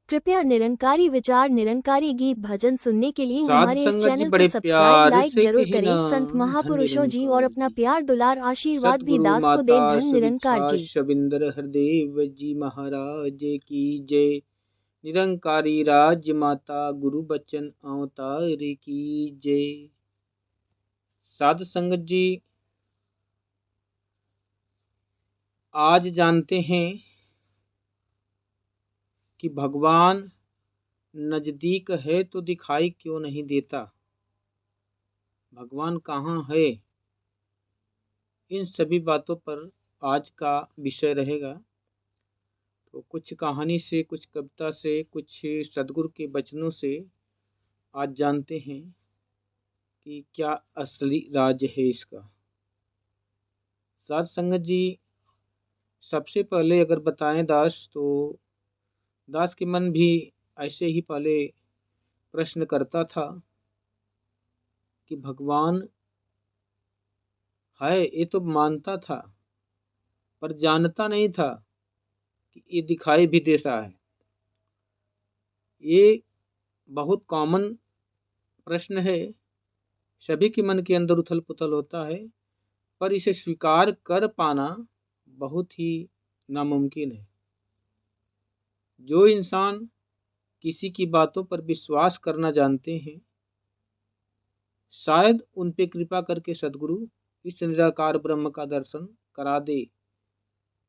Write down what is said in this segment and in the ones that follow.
कृपया निरंकारी विचार निरंकारी गीत भजन सुनने के लिए साध हमारे इस संगत जी चैनल को बड़े सब्सक्राइब प्यार लाइक से जरूर कहना। करें। संत धन महापुरुषों जी और निरंकार अपना जी, प्यार दुलार आशीर्वाद भी सतगुरु दास को माता दे। धन निरंकार सुदीक्षा जी। शबिंदर हरदेव जी महाराज की जय। निरंकारी राज्य माता गुरु बचन अवतार की जय। साध संगत जी, आज जानते हैं कि भगवान नजदीक है तो दिखाई क्यों नहीं देता, भगवान कहाँ है। इन सभी बातों पर आज का विषय रहेगा। तो कुछ कहानी से, कुछ कविता से, कुछ सदगुरु के वचनों से आज जानते हैं कि क्या असली राज है इसका। साध संगत जी, सबसे पहले अगर बताएं दास, तो दास के मन भी ऐसे ही पहले प्रश्न करता था कि भगवान है, ये तो मानता था पर जानता नहीं था कि ये दिखाई भी देता है। ये बहुत कॉमन प्रश्न है, सभी के मन के अंदर उथल पुथल होता है, पर इसे स्वीकार कर पाना बहुत ही नामुमकिन है। जो इंसान किसी की बातों पर विश्वास करना जानते हैं, शायद उन पे कृपा करके सदगुरु इस निराकार ब्रह्म का दर्शन करा दे।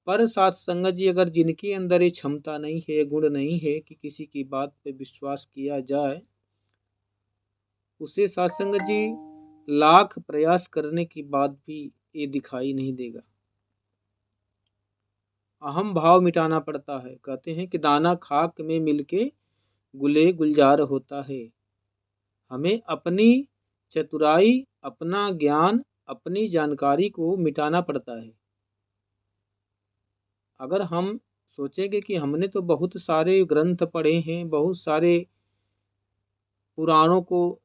पर साथ संगत जी, अगर जिनके अंदर ये क्षमता नहीं है, गुण नहीं है कि किसी की बात पे विश्वास किया जाए, उसे साथ संगत जी लाख प्रयास करने के बाद भी ये दिखाई नहीं देगा। अहम भाव मिटाना पड़ता है। कहते हैं कि दाना खाक में मिलके गुले गुलजार होता है। हमें अपनी चतुराई, अपना ज्ञान, अपनी जानकारी को मिटाना पड़ता है। अगर हम सोचेंगे कि हमने तो बहुत सारे ग्रंथ पढ़े हैं, बहुत सारे पुराणों को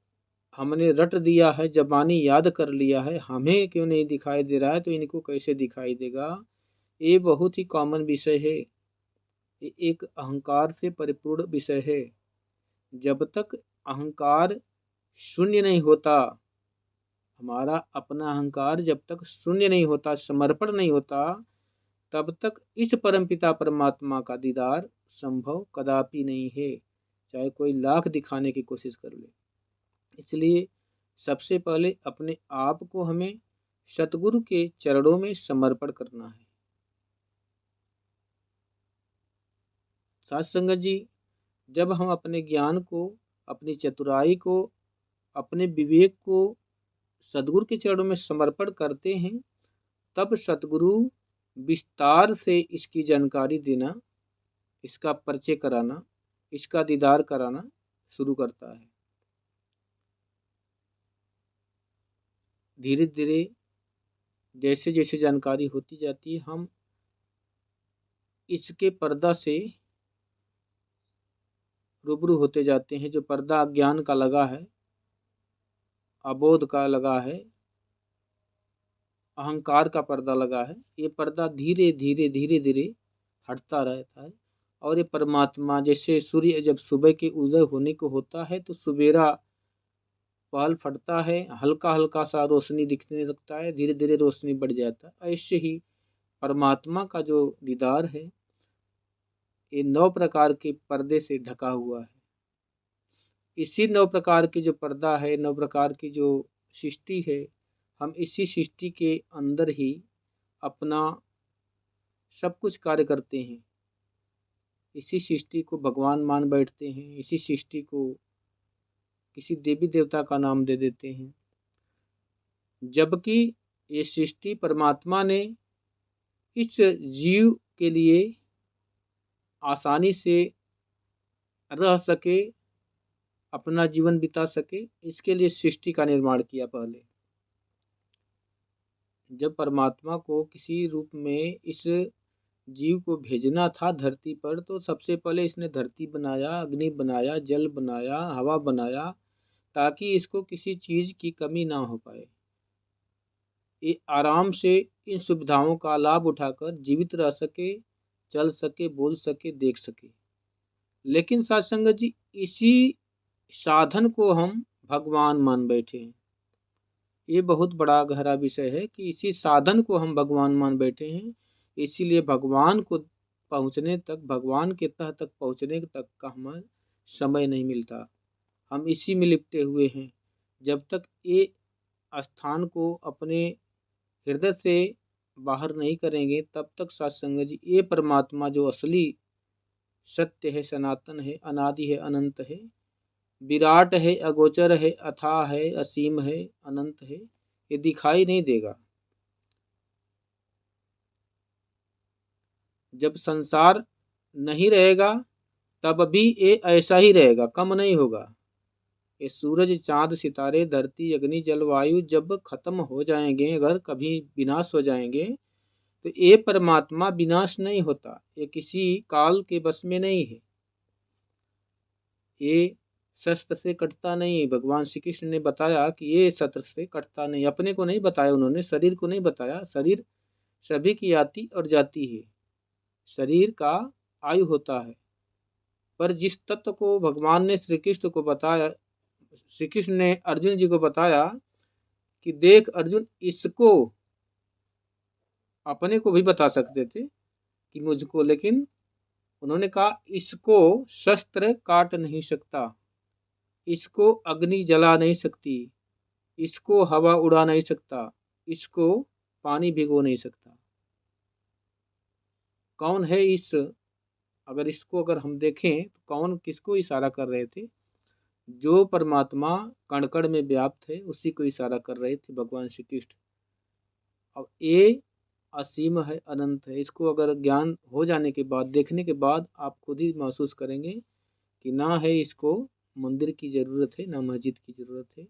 हमने रट दिया है, जबानी याद कर लिया है, हमें क्यों नहीं दिखाई दे रहा है, तो इनको कैसे दिखाई देगा। ये बहुत ही कॉमन विषय है। ये एक अहंकार से परिपूर्ण विषय है। जब तक अहंकार शून्य नहीं होता, हमारा अपना अहंकार जब तक शून्य नहीं होता, समर्पण नहीं होता, तब तक इस परमपिता परमात्मा का दीदार संभव कदापि नहीं है, चाहे कोई लाख दिखाने की कोशिश कर ले। इसलिए सबसे पहले अपने आप को हमें सतगुरु के चरणों में समर्पण करना है। साथ संगत जी, जब हम अपने ज्ञान को, अपनी चतुराई को, अपने विवेक को सतगुरु के चरणों में समर्पण करते हैं, तब सतगुरु विस्तार से इसकी जानकारी देना, इसका परिचय कराना, इसका दीदार कराना शुरू करता है। धीरे धीरे जैसे जैसे जानकारी होती जाती है, हम इसके पर्दा से रूबरू होते जाते हैं। जो पर्दा अज्ञान का लगा है, अबोध का लगा है, अहंकार का पर्दा लगा है, ये पर्दा धीरे धीरे धीरे धीरे हटता रहता है। और ये परमात्मा, जैसे सूर्य जब सुबह के उदय होने को होता है तो सुबेरा पहल फटता है, हल्का हल्का सा रोशनी दिखने लगता है, धीरे धीरे रोशनी बढ़ जाता है। ऐसे ही परमात्मा का जो दीदार है, ये 9 प्रकार के पर्दे से ढका हुआ है। इसी 9 प्रकार की जो पर्दा है, 9 प्रकार की जो सृष्टि है, हम इसी सृष्टि के अंदर ही अपना सब कुछ कार्य करते हैं। इसी सृष्टि को भगवान मान बैठते हैं, इसी सृष्टि को किसी देवी देवता का नाम दे देते हैं, जबकि ये सृष्टि परमात्मा ने इस जीव के लिए आसानी से रह सके, अपना जीवन बिता सके, इसके लिए सृष्टि का निर्माण किया। पहले जब परमात्मा को किसी रूप में इस जीव को भेजना था धरती पर, तो सबसे पहले इसने धरती बनाया, अग्नि बनाया, जल बनाया, हवा बनाया, ताकि इसको किसी चीज़ की कमी ना हो पाए। ये आराम से इन सुविधाओं का लाभ उठाकर जीवित रह सके, चल सके, बोल सके, देख सके। लेकिन साथ संगत जी इसी साधन को हम भगवान मान बैठे हैं। ये बहुत बड़ा गहरा विषय है कि इसी साधन को हम भगवान मान बैठे हैं। इसीलिए भगवान को पहुँचने तक, भगवान के तह तक पहुँचने तक का हमें समय नहीं मिलता। हम इसी में लिपटे हुए हैं। जब तक ये स्थान को अपने हृदय से बाहर नहीं करेंगे तब तक सत्संग जी ये परमात्मा जो असली सत्य है, सनातन है, अनादि है, अनंत है, विराट है, अगोचर है, अथाह है, असीम है, अनंत है, ये दिखाई नहीं देगा। जब संसार नहीं रहेगा तब भी ये ऐसा ही रहेगा, कम नहीं होगा। ये सूरज, चांद, सितारे, धरती, अग्नि, जलवायु जब खत्म हो जाएंगे, अगर कभी विनाश हो जाएंगे, तो ये परमात्मा विनाश नहीं होता। ये किसी काल के बस में नहीं है। ये शस्त्र से कटता नहीं। भगवान श्री कृष्ण ने बताया कि ये शस्त्र से कटता नहीं। अपने को नहीं बताया उन्होंने, शरीर को नहीं बताया। शरीर सभी की आती और जाती है, शरीर का आयु होता है। पर जिस तत्व को भगवान ने श्री कृष्ण को बताया, श्री कृष्ण ने अर्जुन जी को बताया कि देख अर्जुन, इसको अपने को भी बता सकते थे कि मुझको, लेकिन उन्होंने कहा इसको शस्त्र काट नहीं सकता, इसको अग्नि जला नहीं सकती, इसको हवा उड़ा नहीं सकता, इसको पानी भिगो नहीं सकता। कौन है इस, अगर हम देखें तो कौन किसको इशारा कर रहे थे? जो परमात्मा कण कण में व्याप्त है उसी को इशारा कर रहे थे भगवान श्री कृष्ण। अब ये असीम है, अनंत है। इसको अगर ज्ञान हो जाने के बाद, देखने के बाद आप खुद ही महसूस करेंगे कि ना है इसको मंदिर की ज़रूरत है, ना मस्जिद की ज़रूरत है।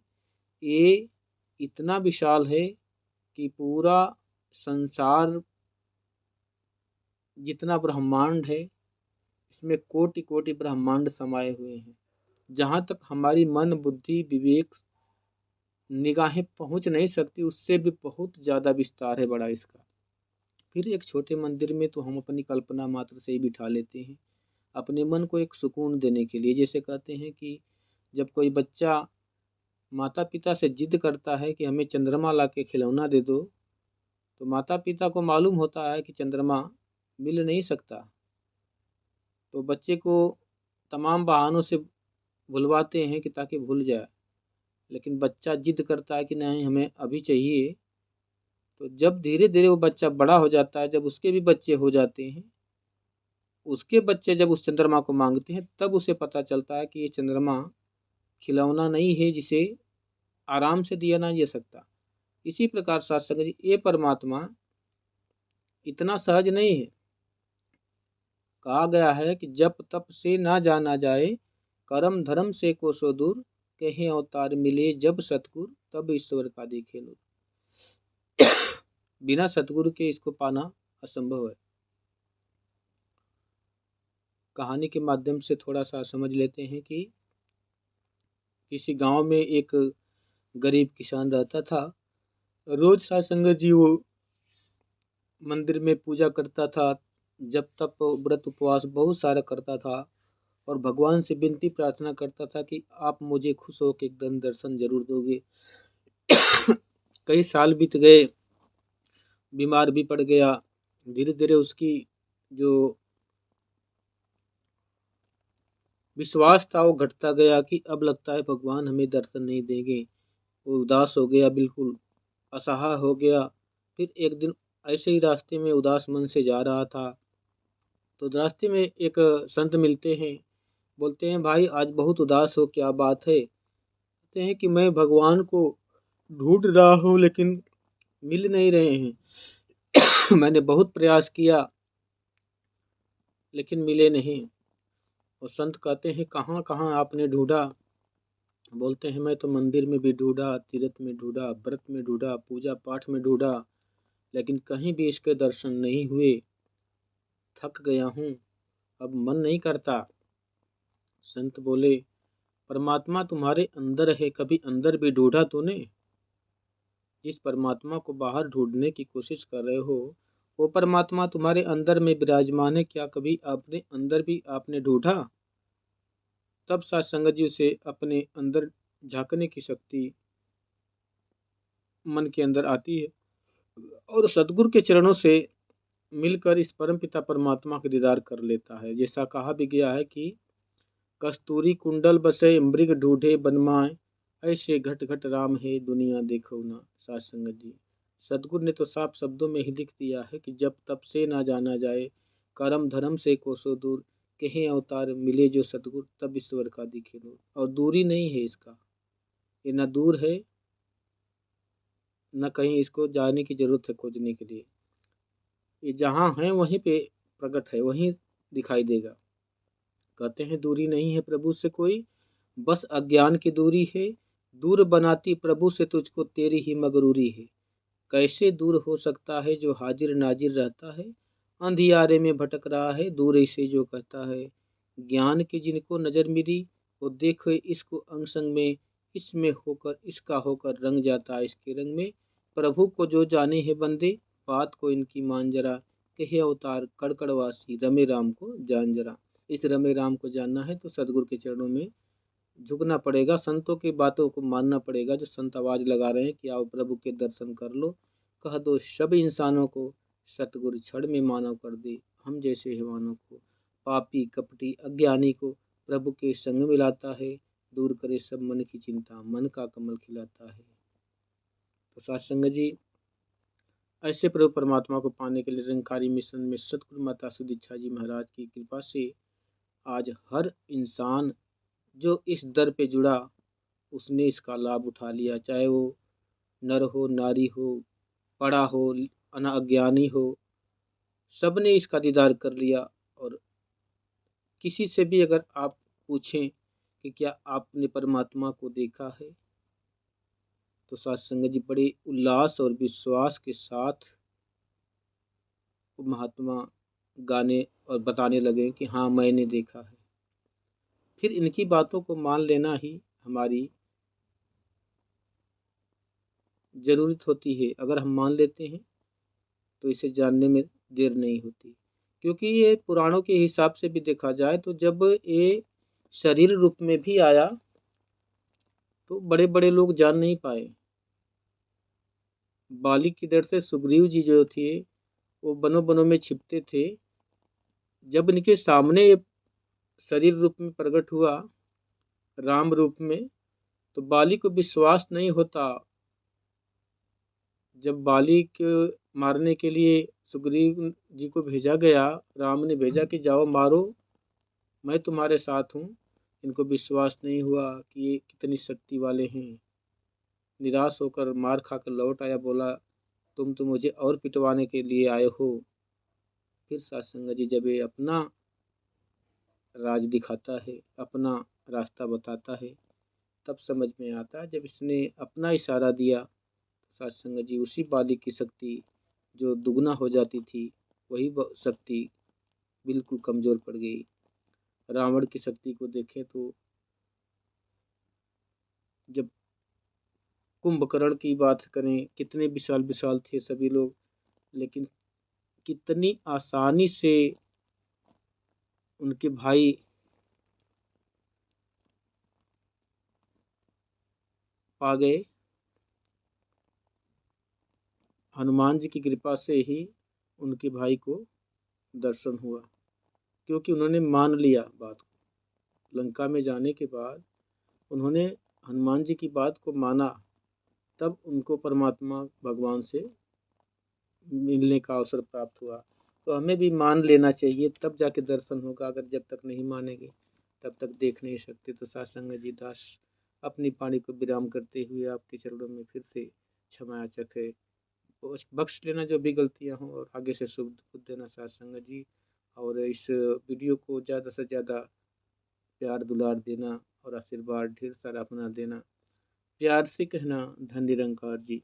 ये इतना विशाल है कि पूरा संसार जितना ब्रह्मांड है, इसमें कोटि कोटि ब्रह्मांड समाये हुए हैं। जहाँ तक हमारी मन, बुद्धि, विवेक, निगाहें पहुँच नहीं सकती, उससे भी बहुत ज़्यादा विस्तार है बड़ा इसका। फिर एक छोटे मंदिर में तो हम अपनी कल्पना मात्र से ही बिठा लेते हैं, अपने मन को एक सुकून देने के लिए। जैसे कहते हैं कि जब कोई बच्चा माता पिता से जिद करता है कि हमें चंद्रमा ला के खिलौना दे दो, तो माता पिता को मालूम होता है कि चंद्रमा मिल नहीं सकता, तो बच्चे को तमाम बहानों से भुलवाते हैं कि ताकि भूल जाए। लेकिन बच्चा जिद करता है कि नहीं हमें अभी चाहिए। तो जब धीरे धीरे वो बच्चा बड़ा हो जाता है, जब उसके भी बच्चे हो जाते हैं, उसके बच्चे जब उस चंद्रमा को मांगते हैं, तब उसे पता चलता है कि ये चंद्रमा खिलौना नहीं है जिसे आराम से दिया ना जा सकता। इसी प्रकार सत्संग जी, ये परमात्मा इतना सहज नहीं है। कहा गया है कि जप तप से ना जाना जाए, कर्म धर्म से कोसों दूर, कहीं अवतार मिले जब सतगुरु, तब ईश्वर का देखे नूर। बिना सतगुरु के इसको पाना असंभव है। कहानी के माध्यम से थोड़ा सा समझ लेते हैं कि किसी गांव में एक गरीब किसान रहता था। रोज सत्संग जी वो मंदिर में पूजा करता था, जब तप व्रत उपवास बहुत सारा करता था, और भगवान से विनती प्रार्थना करता था कि आप मुझे खुश हो के एकदम दर्शन जरूर दोगे। कई साल बीत गए, बीमार भी पड़ गया। धीरे धीरे उसकी जो विश्वास था वो घटता गया कि अब लगता है भगवान हमें दर्शन नहीं देंगे। वो उदास हो गया, बिल्कुल असहाय हो गया। फिर एक दिन ऐसे ही रास्ते में उदास मन से जा रहा था, तो रास्ते में एक संत मिलते हैं। बोलते हैं भाई आज बहुत उदास हो, क्या बात है? कहते हैं कि मैं भगवान को ढूंढ रहा हूँ लेकिन मिल नहीं रहे हैं। मैंने बहुत प्रयास किया लेकिन मिले नहीं। और संत कहते हैं कहाँ कहाँ आपने ढूंढा? बोलते हैं मैं तो मंदिर में भी ढूंढा, तीर्थ में ढूंढा, व्रत में ढूंढा, पूजा पाठ में ढूंढा, लेकिन कहीं भी इसके दर्शन नहीं हुए। थक गया हूँ, अब मन नहीं करता। संत बोले परमात्मा तुम्हारे अंदर है, कभी अंदर भी ढूंढा तूने? जिस परमात्मा को बाहर ढूंढने की कोशिश कर रहे हो, वो परमात्मा तुम्हारे अंदर में विराजमान है, क्या कभी अपने अंदर भी आपने ढूंढा? तब साथ संगत जी उसे अपने अंदर झांकने की शक्ति मन के अंदर आती है और सतगुरु के चरणों से मिलकर इस परम पिता परमात्मा के दीदार कर लेता है। जैसा कहा भी गया है कि कस्तूरी कुंडल बसे मृग ढूंढे बनमाए, ऐसे घट घट राम है दुनिया देखो ना। साथ संगत जी सतगुरु ने तो साफ शब्दों में ही लिख दिया है कि जब तब से ना जाना जाए, कर्म धर्म से कोसों दूर, कहे अवतार मिले जो सतगुरु, तब ईश्वर का दिखे नूर। और दूरी नहीं है इसका, ये न दूर है न कहीं इसको जाने की जरूरत है खोजने के लिए। ये जहाँ है वहीं पे प्रकट है, वहीं दिखाई देगा। कहते हैं दूरी नहीं है प्रभु से कोई, बस अज्ञान की दूरी है। दूर बनाती प्रभु से तुझको तेरी ही मगरूरी है। कैसे दूर हो सकता है जो हाजिर नाजिर रहता है, अंधियारे में भटक रहा है दूर ऐसे जो कहता है। ज्ञान की जिनको नजर मिली, वो देखो इसको अंग संग में, इसमें होकर इसका होकर रंग जाता है इसके रंग में। प्रभु को जो जाने हैं बंदे, बात को इनकी मान जरा, कहे अवतार कड़कड़वासी रमे राम को जान जरा। इस रमे राम को जानना है तो सदगुरु के चरणों में झुकना पड़ेगा, संतों की बातों को मानना पड़ेगा। जो संत आवाज लगा रहे हैं कि आओ प्रभु के दर्शन कर लो, कह दो सब इंसानों को, सतगुरु क्षण में मानव कर दे हम जैसे हैवानों को। पापी कपटी अज्ञानी को प्रभु के संग मिलाता है, दूर करे सब मन की चिंता, मन का कमल खिलाता है। तो सत्संग जी ऐसे प्रभु परमात्मा को पाने के लिए निरंकारी मिशन में सतगुरु माता सुदीक्षा जी महाराज की कृपा से आज हर इंसान जो इस दर पे जुड़ा उसने इसका लाभ उठा लिया। चाहे वो नर हो नारी हो, पढ़ा हो अज्ञानी हो, सब ने इसका दीदार कर लिया। और किसी से भी अगर आप पूछें कि क्या आपने परमात्मा को देखा है, तो सत्संग जी बड़े उल्लास और विश्वास के साथ महात्मा गाने और बताने लगे कि हाँ मैंने देखा है। फिर इनकी बातों को मान लेना ही हमारी ज़रूरत होती है। अगर हम मान लेते हैं तो इसे जानने में देर नहीं होती, क्योंकि ये पुराणों के हिसाब से भी देखा जाए तो जब ये शरीर रूप में भी आया तो बड़े बड़े लोग जान नहीं पाए। बाली की डर से सुग्रीव जी जो थे वो बनों बनों में छिपते थे। जब इनके सामने ये शरीर रूप में प्रकट हुआ राम रूप में, तो बाली को विश्वास नहीं होता। जब बाली के मारने के लिए सुग्रीव जी को भेजा गया, राम ने भेजा कि जाओ मारो मैं तुम्हारे साथ हूँ, इनको विश्वास नहीं हुआ कि ये कितनी शक्ति वाले हैं। निराश होकर मार खाकर लौट आया, बोला तुम तो मुझे और पिटवाने के लिए आए हो। फिर सत्संग जी जब ये अपना राज दिखाता है, अपना रास्ता बताता है, तब समझ में आता है। जब इसने अपना इशारा दिया, सत्संग जी उसी बाली की शक्ति जो दुगना हो जाती थी, वही शक्ति बिल्कुल कमज़ोर पड़ गई। रावण की शक्ति को देखें तो जब कुंभकर्ण की बात करें, कितने विशाल विशाल थे सभी लोग, लेकिन कितनी आसानी से उनके भाई पा गए। हनुमान जी की कृपा से ही उनके भाई को दर्शन हुआ, क्योंकि उन्होंने मान लिया बात को। लंका में जाने के बाद उन्होंने हनुमान जी की बात को माना, तब उनको परमात्मा भगवान से मिलने का अवसर प्राप्त हुआ। तो हमें भी मान लेना चाहिए, तब जाके दर्शन होगा। अगर जब तक नहीं मानेंगे तब तक देख नहीं सकते। तो सत्संग जी दास अपनी पानी को विराम करते हुए आपके चरणों में फिर से क्षमा याचक है, बख्श लेना जो भी गलतियां हों और आगे से शुभ बुद्ध देना सत्संग जी। और इस वीडियो को ज़्यादा से ज़्यादा प्यार दुलार देना और आशीर्वाद ढेर सारा अपना देना। प्यार से कहना धन निरंकार जी।